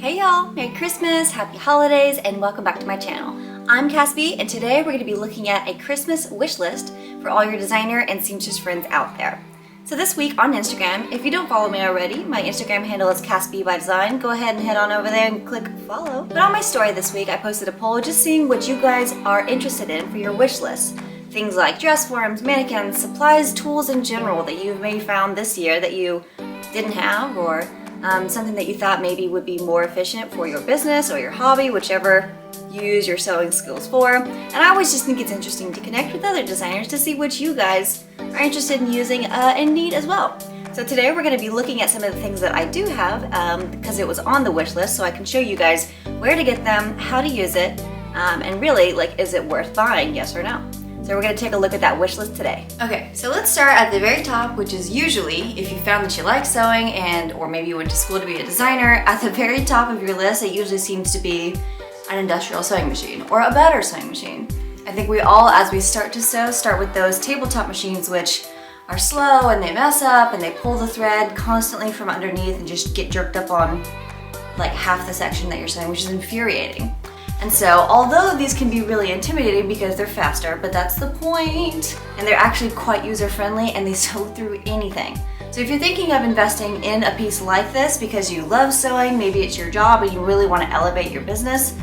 Hey y'all, Merry Christmas, Happy Holidays, and welcome back to my channel. I'm Cassie, and today we're going to be looking at a Christmas wish list for all your designer and seamstress friends out there. So this week on Instagram, if you don't follow me already, my Instagram handle is CassieBDesign. Go ahead and head on over there and click follow. But on my story this week, I posted a poll just seeing what you guys are interested in for your wish list. Things like dress forms, mannequins, supplies, tools in general that you've maybe found this year that you didn't have, or something that you thought maybe would be more efficient for your business or your hobby, whichever you use your sewing skills for. And I always just think it's interesting to connect with other designers to see what you guys are interested in using and need as well. So today we're going to be looking at some of the things that I do have because it was on the wish list, so I can show you guys where to get them, how to use it, and really, like, is it worth buying, yes or no? So we're going to take a look at that wish list today. Okay, so let's start at the very top, which is usually, if you found that you like sewing or maybe you went to school to be a designer, at the very top of your list, it usually seems to be an industrial sewing machine or a better sewing machine. I think we all, as we start to sew, start with those tabletop machines, which are slow and they mess up and they pull the thread constantly from underneath and just get jerked up on like half the section that you're sewing, which is infuriating. And so, although these can be really intimidating because they're faster, but that's the point, and they're actually quite user-friendly and they sew through anything. So if you're thinking of investing in a piece like this because you love sewing, maybe it's your job and you really want to elevate your business,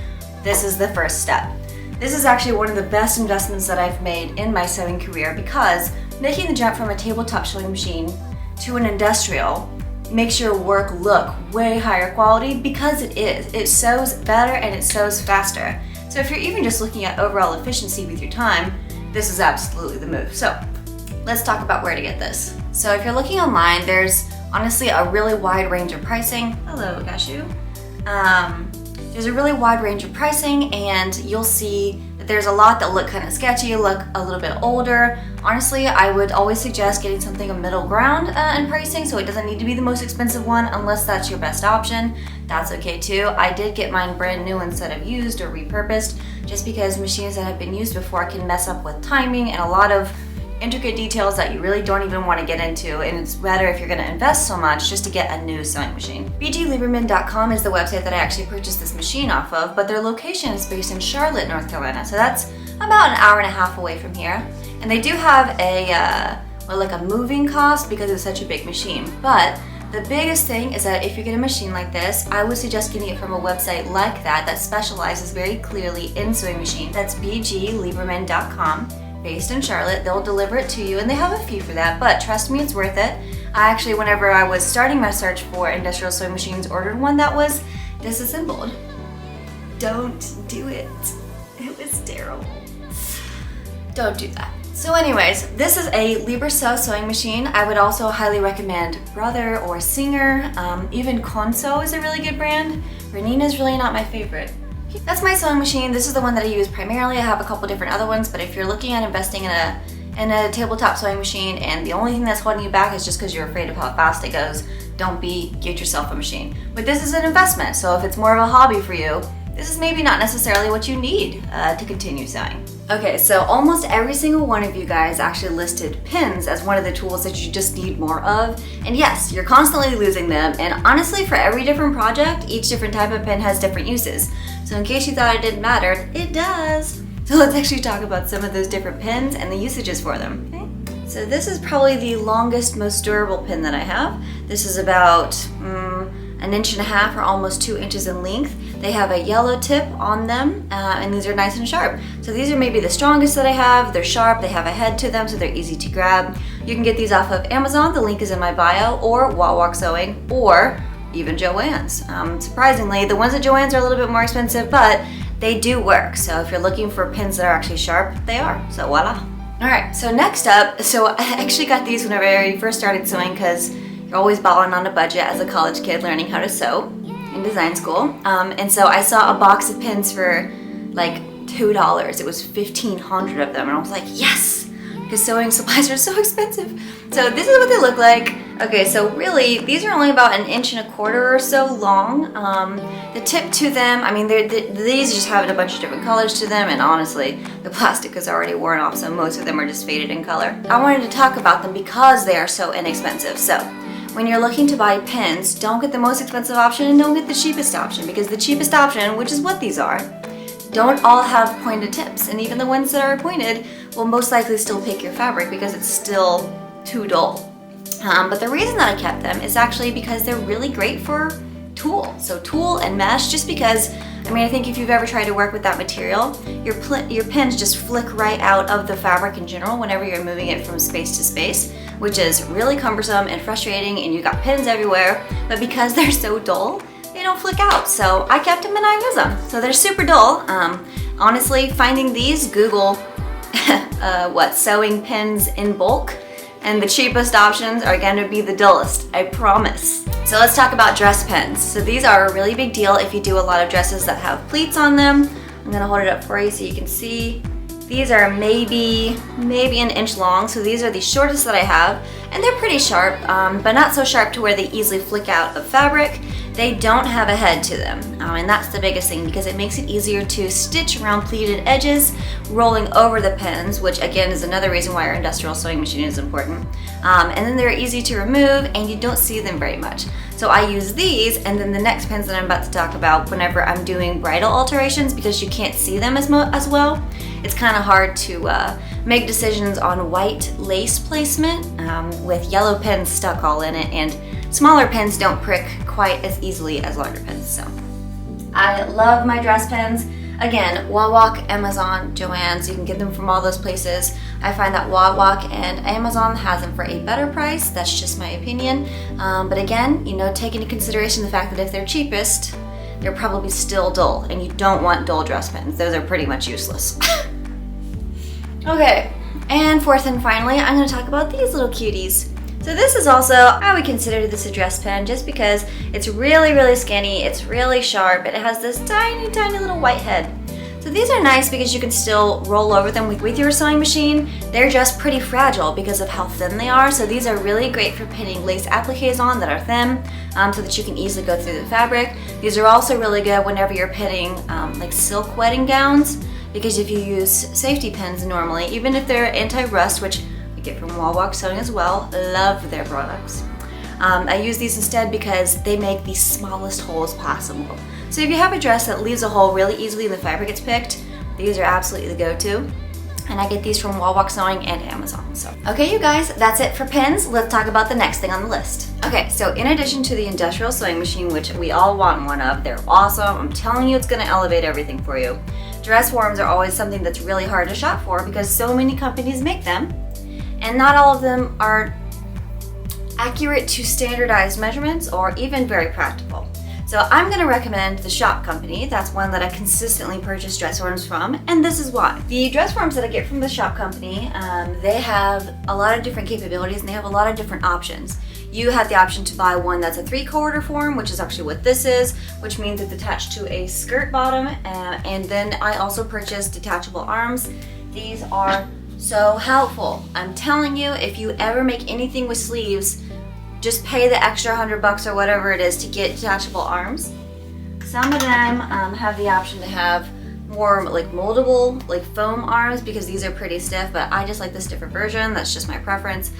this is the first step. This is actually one of the best investments that I've made in my sewing career because making the jump from a tabletop sewing machine to an industrial makes your work look way higher quality because it is. It sews better and it sews faster. So if you're even just looking at overall efficiency with your time, this is absolutely the move. So let's talk about where to get this. So if you're looking online, there's honestly a really wide range of pricing. Hello, Cashew. There's a really wide range of pricing and you'll see that there's a lot that look kind of sketchy, look a little bit older. Honestly, I would always suggest getting something a middle ground in pricing, so it doesn't need to be the most expensive one unless that's your best option. That's okay too. I did get mine brand new instead of used or repurposed just because machines that have been used before can mess up with timing and a lot of intricate details that you really don't even want to get into, and it's better if you're going to invest so much just to get a new sewing machine. bdliberman.com is the website that I actually purchased this machine off of, but their location is based in Charlotte, North Carolina, so that's about an hour and a half away from here. And they do have a moving cost because it's such a big machine. But the biggest thing is that if you get a machine like this, I would suggest getting it from a website like that specializes very clearly in sewing machines. That's bdliberman.com. Based in Charlotte. They'll deliver it to you and they have a fee for that, but trust me, it's worth it. I actually, whenever I was starting my search for industrial sewing machines, ordered one that was disassembled. Don't do it. It was terrible. Don't do that. So anyways, this is a Libersew sewing machine. I would also highly recommend Brother or Singer. Even Consew is a really good brand. Renina is really not my favorite. That's my sewing machine. This is the one that I use primarily. I have a couple different other ones, but if you're looking at investing in a tabletop sewing machine and the only thing that's holding you back is just because you're afraid of how fast it goes, get yourself a machine. But this is an investment, so if it's more of a hobby for you, this is maybe not necessarily what you need to continue sewing. Okay, so almost every single one of you guys actually listed pins as one of the tools that you just need more of. And yes, you're constantly losing them. And honestly, for every different project, each different type of pin has different uses. So in case you thought it didn't matter, it does. So let's actually talk about some of those different pins and the usages for them. Okay? So this is probably the longest, most durable pin that I have. This is about an inch and a half or almost 2 inches in length. They have a yellow tip on them and these are nice and sharp. So these are maybe the strongest that I have. They're sharp, they have a head to them, so they're easy to grab. You can get these off of Amazon, the link is in my bio, or Wall Walk Sewing, or even Joann's. Surprisingly, the ones at Joann's are a little bit more expensive, but they do work. So if you're looking for pins that are actually sharp, they are, so voila. All right, so next up, so I actually got these whenever I first started sewing because you're always balling on a budget as a college kid learning how to sew in design school. And so I saw a box of pins for like $2. It was 1,500 of them and I was like, yes, because sewing supplies are so expensive. So this is what they look like. Okay, so really, these are only about 1.25 inches or so long. The tip to them, I mean, these just have a bunch of different colors to them, and honestly, the plastic is already worn off, so most of them are just faded in color. I wanted to talk about them because they are so inexpensive. So when you're looking to buy pins, don't get the most expensive option and don't get the cheapest option, because the cheapest option, which is what these are, don't all have pointed tips, and even the ones that are pointed will most likely still pick your fabric because it's still too dull. But the reason that I kept them is actually because they're really great for tulle. So tulle and mesh, just because, I mean, I think if you've ever tried to work with that material, your pins just flick right out of the fabric in general whenever you're moving it from space to space, which is really cumbersome and frustrating, and you got pins everywhere. But because they're so dull, they don't flick out. So I kept them and I use them. So they're super dull. Honestly, finding these, Google sewing pins in bulk, and the cheapest options are going to be the dullest, I promise. So let's talk about dress pins. So these are a really big deal if you do a lot of dresses that have pleats on them. I'm going to hold it up for you so you can see. These are maybe an inch long, so these are the shortest that I have, and they're pretty sharp, but not so sharp to where they easily flick out of fabric. They don't have a head to them, and that's the biggest thing, because it makes it easier to stitch around pleated edges, rolling over the pins, which again is another reason why our industrial sewing machine is important. And then they're easy to remove, and you don't see them very much. So I use these, and then the next pins that I'm about to talk about whenever I'm doing bridal alterations, because you can't see them as well. It's kind of hard to make decisions on white lace placement with yellow pins stuck all in it, and smaller pins don't prick quite as easily as larger pins. So I love my dress pins. Again, Wawak, Amazon, Joann's, you can get them from all those places. I find that Wawak and Amazon has them for a better price. That's just my opinion. But again, take into consideration the fact that if they're cheapest, they're probably still dull, and you don't want dull dress pins. Those are pretty much useless. Okay, and fourth and finally, I'm going to talk about these little cuties. So this is also, I would consider this a dress pen just because it's really, really skinny, it's really sharp, and it has this tiny, tiny little white head. So these are nice because you can still roll over them with your sewing machine. They're just pretty fragile because of how thin they are, so these are really great for pinning lace appliques on that are thin, so that you can easily go through the fabric. These are also really good whenever you're pinning like silk wedding gowns, because if you use safety pins normally, even if they're anti-rust, which I get from Wawak Sewing as well, love their products. I use these instead because they make the smallest holes possible. So if you have a dress that leaves a hole really easily and the fabric gets picked, these are absolutely the go-to. And I get these from Wawak Sewing and Amazon. So, okay, you guys, that's it for pins. Let's talk about the next thing on the list. Okay, so in addition to the industrial sewing machine, which we all want one of, they're awesome. I'm telling you, it's gonna elevate everything for you. Dress forms are always something that's really hard to shop for because so many companies make them, and not all of them are accurate to standardized measurements or even very practical. So I'm going to recommend the Shop Company. That's one that I consistently purchase dress forms from, and this is why. The dress forms that I get from the Shop Company, they have a lot of different capabilities and they have a lot of different options. You have the option to buy one that's a 3/4 form, which is actually what this is, which means it's attached to a skirt bottom, and then I also purchased detachable arms. These are so helpful. I'm telling you, if you ever make anything with sleeves, just pay the extra $100 or whatever it is to get detachable arms. Some of them have the option to have more like moldable, like foam arms, because these are pretty stiff, but I just like the stiffer version. That's just my preference,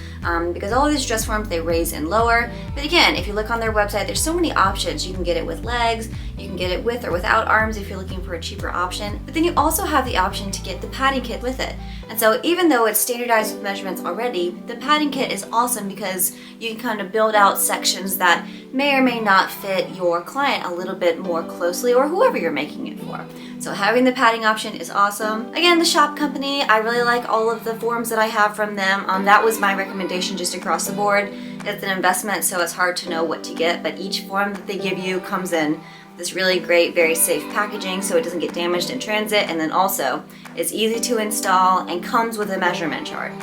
because all of these dress forms, they raise and lower. But again, if you look on their website, there's so many options. You can get it with legs, you can get it with or without arms if you're looking for a cheaper option, but then you also have the option to get the padding kit with it. And so even though it's standardized with measurements already, the padding kit is awesome because you can kind of build out sections that may or may not fit your client a little bit more closely, or whoever you're making it for. So having the padding option is awesome. Again, the Shop Company, I really like all of the forms that I have from them. That was my recommendation just across the board. It's an investment, so it's hard to know what to get, but each form that they give you comes in this really great, very safe packaging so it doesn't get damaged in transit, and then also it's easy to install and comes with a measurement chart,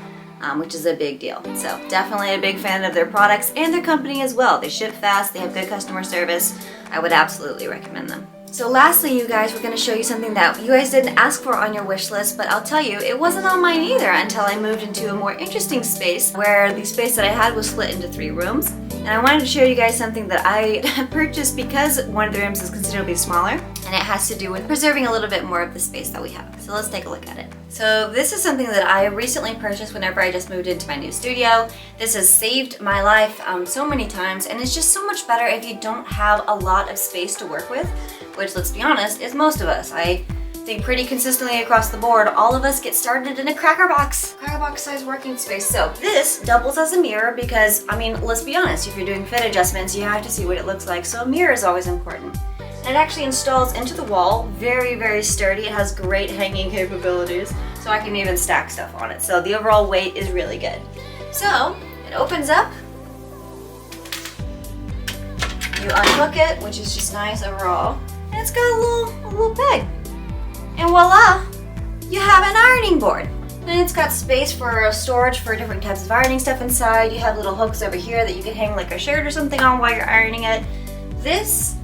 which is a big deal. So definitely a big fan of their products and their company as well. They ship fast, they have good customer service. I would absolutely recommend them. So lastly, you guys, we're going to show you something that you guys didn't ask for on your wish list, but I'll tell you, it wasn't on mine either until I moved into a more interesting space where the space that I had was split into 3 rooms. And I wanted to show you guys something that I purchased because one of the rooms is considerably smaller. and it has to do with preserving a little bit more of the space that we have. So let's take a look at it. So this is something that I recently purchased whenever I just moved into my new studio. This has saved my life so many times, and it's just so much better if you don't have a lot of space to work with, which, let's be honest, is most of us. I think pretty consistently across the board, all of us get started in a cracker box size working space. So this doubles as a mirror because, I mean, let's be honest, if you're doing fit adjustments, you have to see what it looks like. So a mirror is always important. And it actually installs into the wall, very, very sturdy. It has great hanging capabilities, so I can even stack stuff on it. So the overall weight is really good. So it opens up. You unhook it, which is just nice overall. And it's got a little peg. And voila, you have an ironing board. And it's got space for storage for different types of ironing stuff inside. You have little hooks over here that you can hang like a shirt or something on while you're ironing it. This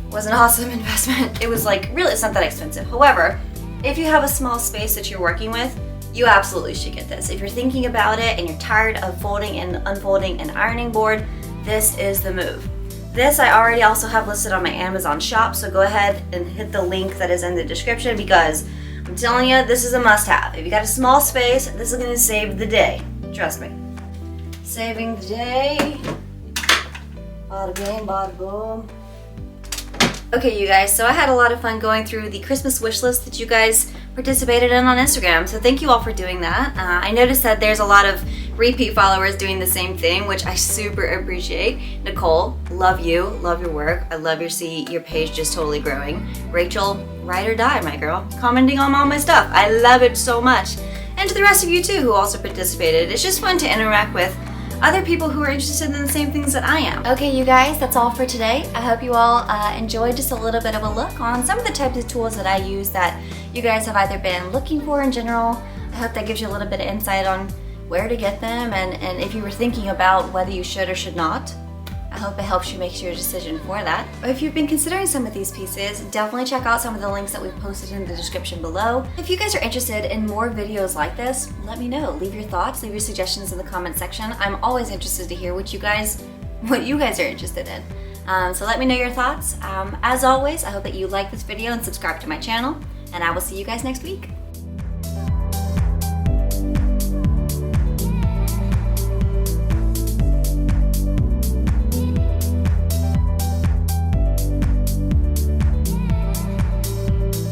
was an awesome investment. It was like, really, it's not that expensive. However, if you have a small space that you're working with, you absolutely should get this. If you're thinking about it and you're tired of folding and unfolding an ironing board, this is the move. This I already also have listed on my Amazon shop, so go ahead and hit the link that is in the description because I'm telling you, this is a must-have. If you got a small space, this is gonna save the day. Trust me. Saving the day. Bada bing, bada boom. Okay, you guys, so I had a lot of fun going through the Christmas wish list that you guys participated in on Instagram, so thank you all for doing that. I noticed that there's a lot of repeat followers doing the same thing, which I super appreciate. Nicole, love you, love your work. I love your page just totally growing. Rachel, ride or die, my girl, commenting on all my stuff. I love it so much. And to the rest of you too who also participated. It's just fun to interact with other people who are interested in the same things that I am. Okay, you guys, that's all for today. I hope you all enjoyed just a little bit of a look on some of the types of tools that I use that you guys have either been looking for in general. I hope that gives you a little bit of insight on where to get them and if you were thinking about whether you should or should not. I hope it helps you make your decision for that. If you've been considering some of these pieces, definitely check out some of the links that we've posted in the description below. If you guys are interested in more videos like this, let me know. Leave your thoughts, leave your suggestions in the comment section. I'm always interested to hear what you guys are interested in. So let me know your thoughts. As always, I hope that you like this video and subscribe to my channel, and I will see you guys next week.